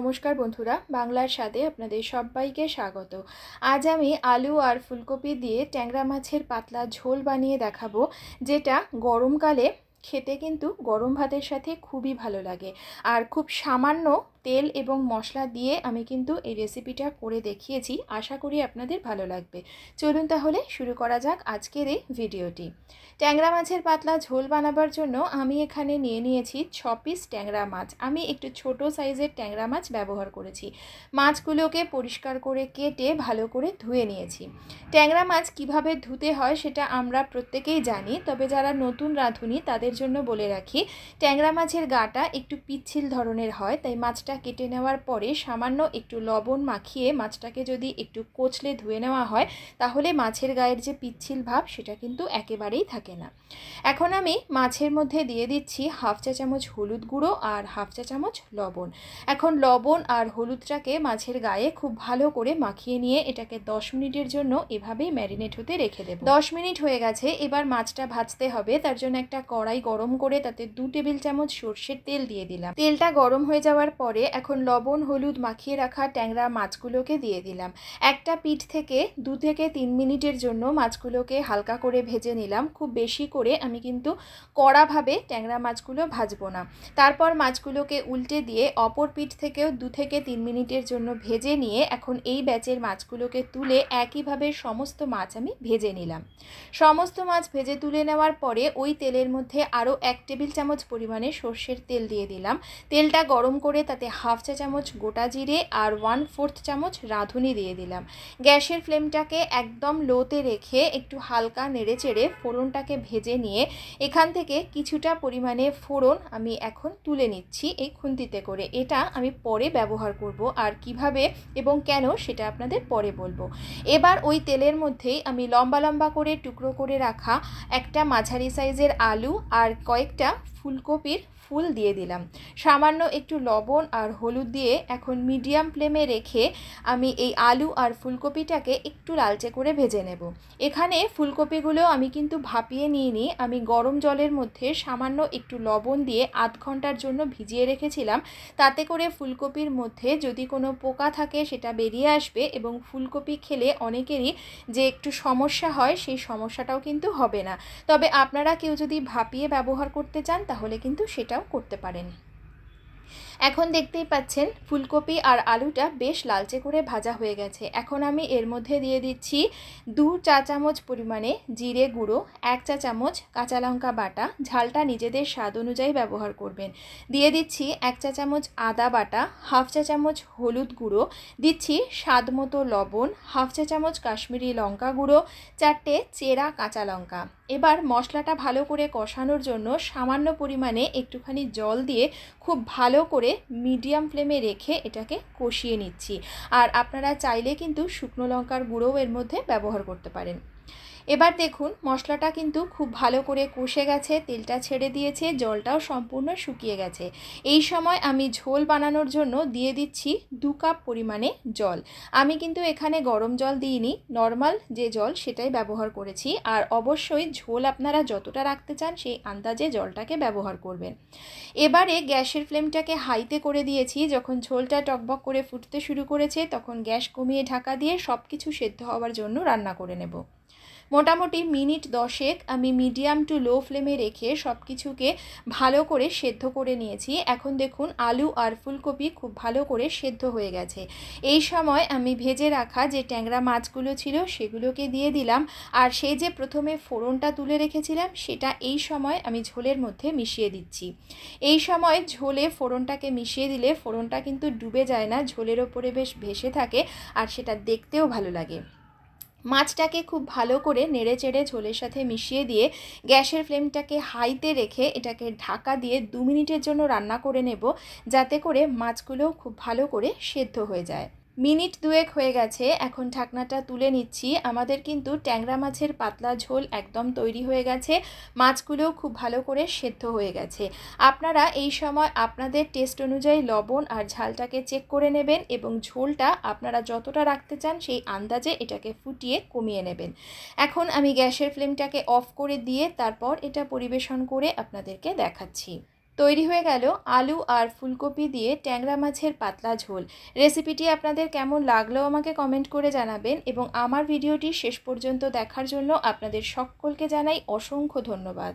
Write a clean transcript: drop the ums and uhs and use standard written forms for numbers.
नमस्कार बंधुरा बांगलार स्वादे आपनादेर सबाइके स्वागत। आज आमी आलू और फुलकपि दिए टैंगरा माछेर पातला झोल बानिये देखाबो, जेटा गरमकाले खेते किन्तु गरम भातेर साथे खूबई भालो लागे। और खूब सामान्य तेल एवं मशला दिए आमी किन्तु एई रेसिपिटा करे देखिएछि। आशा करी आपनादेर भालो लागबे। चलुन ताहले शुरू करा जाक आजकेर एई भिडियोटी। टैंगरा माछेर पातला झोल बानाबार जोन्नो आमी एखाने निये नियेछि 6 पिस टैंगरा माछ। आमी एकटु छोटो साइजेर टैंगरा माछ व्यवहार करेछि। माछगुलोके परिष्कार करे केटे भालो करे धुए नियेछि। टैंगरा माछ किभाबे धुते हय सेटा आमरा प्रत्येकेई जानि, तबे जारा नतुन राधुनी तादेर जोन्नो बोले राखि टैंगरा माछेर गाटा एकटु पिच्छिल धरनेर हय, ताई माछटा केटे नेওয়ার পরে সামান্য একটু লবণ মাখিয়ে মাছটাকে যদি একটু কোচলে ধুয়ে নেওয়া হয় তাহলে মাছের গায়ের যে পিচ্ছিল ভাব সেটা কিন্তু একেবারেই থাকে না। এখন আমি মাছের মধ্যে দিয়ে দিচ্ছি হাফ চা চামচ হলুদ গুঁড়ো আর হাফ চা চামচ লবণ। এখন লবণ আর হলুদটাকে মাছের গায়ে খুব ভালো করে মাখিয়ে নিয়ে এটাকে 10 মিনিটের জন্য এভাবেই ম্যারিনেট হতে রেখে দেব। 10 মিনিট হয়ে গেছে, এবার মাছটা ভাজতে হবে। তার জন্য একটা কড়াই গরম করে তাতে 2 টেবিল চামচ সরষের তেল দিয়ে দিলাম। তেলটা গরম হয়ে যাওয়ার পরে এখন লবণ হলুদ মাখিয়ে রাখা ট্যাংরা মাছগুলোকে দিয়ে দিলাম। একটা পিঠ থেকে 2 থেকে 3 মিনিটের জন্য মাছগুলোকে হালকা করে ভেজে নিলাম। খুব বেশি করে আমি কিন্তু কড়াভাবে ট্যাংরা মাছগুলো ভাজবো না। তারপর মাছগুলোকে উল্টে দিয়ে অপর পিঠ থেকেও 2 থেকে 3 মিনিটের জন্য ভেজে নিয়ে এখন এই ব্যাচের মাছগুলোকে তুলে একইভাবে সমস্ত মাছ আমি ভেজে নিলাম। সমস্ত মাছ ভেজে তুলে নেওয়ার পরে ওই তেলের মধ্যে আরও 1 টেবিল চামচ পরিমাণে সরষের তেল দিয়ে দিলাম। তেলটা গরম করে তাতে হাফ চা চামচ গোটা জিরে আর 1/4 চামচ রাঁধুনি দিয়ে দিলাম। গ্যাসের ফ্লেমটাকে একদম লোতে রেখে একটু হালকা নেড়ে চেড়ে ফোড়নটাকে ভেজে নিয়ে এখান থেকে কিছুটা পরিমাণে ফোড়ন আমি এখন তুলে নিচ্ছি এই খুন্তিতে করে। এটা আমি পরে ব্যবহার করব, আর কিভাবে এবং কেন সেটা আপনাদের পরে বলবো। এবার ওই তেলের মধ্যেই আমি লম্বা লম্বা করে টুকরো করে রাখা একটা মাঝারি সাইজের আলু আর কয়েকটা ফুলকপির ফুল দিয়ে দিলাম। সামান্য একটু লবণ আর হলুদ দিয়ে এখন মিডিয়াম ফ্লেমে রেখে আমি এই আলু আর ফুলকপিটাকে একটু লালচে করে ভেজে নেব। এখানে ফুলকপিগুলো আমি কিন্তু ভাপিয়ে নিইনি, আমি গরম জলের মধ্যে সামান্য একটু লবণ দিয়ে আধ ঘন্টার জন্য ভিজিয়ে রেখেছিলাম। তাতে করে ফুলকপির মধ্যে যদি কোনো পোকা থাকে সেটা বেরিয়ে আসবে এবং ফুলকপি খেলে অনেকেরই যে একটু সমস্যা হয় সেই সমস্যাটাও কিন্তু হবে না। তবে আপনারা কেউ যদি ভাপিয়ে ব্যবহার করতে চান তাহলে কিন্তু সেটাও করতে পারেন। এখন দেখতেই পাচ্ছেন ফুলকপি আর আলুটা বেশ লালচে করে ভাজা হয়ে গেছে। এখন আমি এর মধ্যে দিয়ে দিচ্ছি 2 চা চামচ পরিমাণে জিরে গুঁড়ো, 1 চা চামচ কাঁচা লঙ্কা বাটা, ঝালটা নিজেদের স্বাদ অনুযায়ী ব্যবহার করবেন। দিয়ে দিচ্ছি 1 চা চামচ আদা বাটা, হাফ চা চামচ হলুদ গুঁড়ো, দিচ্ছি স্বাদ মতো লবণ, হাফ চা চামচ কাশ্মীরি লঙ্কা গুঁড়ো, 4টে চেরা কাঁচা লঙ্কা। এবার মশলাটা ভালো করে কষানোর জন্য সামান্য পরিমাণে একটুখানি জল দিয়ে খুব ভালো করে মিডিয়াম ফ্লেমে রেখে এটাকে কষিয়ে নিচ্ছি। আর আপনারা চাইলে কিন্তু শুকনো লঙ্কার গুঁড়োও এর মধ্যে ব্যবহার করতে পারেন। এবার দেখুন মশলাটা কিন্তু খুব ভালো করে কষে গেছে, তেলটা ছেড়ে দিয়েছে, জলটাও সম্পূর্ণ শুকিয়ে গেছে। এই সময় আমি ঝোল বানানোর জন্য দিয়ে দিচ্ছি 2 কাপ পরিমাণে জল। আমি কিন্তু এখানে গরম জল দিইনি, নর্মাল যে জল সেটাই ব্যবহার করেছি। আর অবশ্যই ঝোল আপনারা যতটা রাখতে চান সেই আন্দাজে জলটাকে ব্যবহার করবেন। এবারে গ্যাসের ফ্লেমটাকে হাইতে করে দিয়েছি। যখন ঝোলটা টকবক করে ফুটতে শুরু করেছে তখন গ্যাস কমিয়ে ঢাকা দিয়ে সব কিছু সেদ্ধ হওয়ার জন্য রান্না করে নেব। মোটামুটি মিনিট 10 আমি মিডিয়াম টু লো ফ্লেমে রেখে সব কিছুকে ভালো করে সেদ্ধ করে নিয়েছি। এখন দেখুন আলু আর ফুলকপি খুব ভালো করে সেদ্ধ হয়ে গেছে। এই সময় আমি ভেজে রাখা যে ট্যাংরা মাছগুলো ছিল সেগুলোকে দিয়ে দিলাম। আর সেই যে প্রথমে ফোড়নটা তুলে রেখেছিলাম সেটা এই সময় আমি ঝোলের মধ্যে মিশিয়ে দিচ্ছি। এই সময় ঝোলে ফোড়নটাকে মিশিয়ে দিলে ফোড়নটা কিন্তু ডুবে যায় না, ঝোলের ওপরে বেশ ভেসে থাকে আর সেটা দেখতেও ভালো লাগে। মাছটাকে খুব ভালো করে নেড়ে চেড়ে ঝোলের সাথে মিশিয়ে দিয়ে গ্যাসের ফ্লেমটাকে হাইতে রেখে এটাকে ঢাকা দিয়ে 2 মিনিটের জন্য রান্না করে নেব, যাতে করে মাছগুলো খুব ভালো করে সেদ্ধ হয়ে যায়। মিনিট 2 হয়ে গেছে, এখন ঢাকনাটা তুলে নিচ্ছি। আমাদের কিন্তু ট্যাংরা মাছের পাতলা ঝোল একদম তৈরি হয়ে গেছে, মাছগুলোও খুব ভালো করে সেদ্ধ হয়ে গেছে। আপনারা এই সময় আপনাদের টেস্ট অনুযায়ী লবণ আর ঝালটাকে চেক করে নেবেন এবং ঝোলটা আপনারা যতটা রাখতে চান সেই আন্দাজে এটাকে ফুটিয়ে কমিয়ে নেবেন। এখন আমি গ্যাসের ফ্লেমটাকে অফ করে দিয়ে তারপর এটা পরিবেশন করে আপনাদেরকে দেখাচ্ছি। তৈরি হয়ে গেল আলু আর ফুলকপি দিয়ে ট্যাংরা মাছের পাতলা ঝোল। রেসিপিটি আপনাদের কেমন লাগলো আমাকে কমেন্ট করে জানাবেন এবং আমার ভিডিওটি শেষ পর্যন্ত দেখার জন্য আপনাদের সকলকে জানাই অসংখ্য ধন্যবাদ।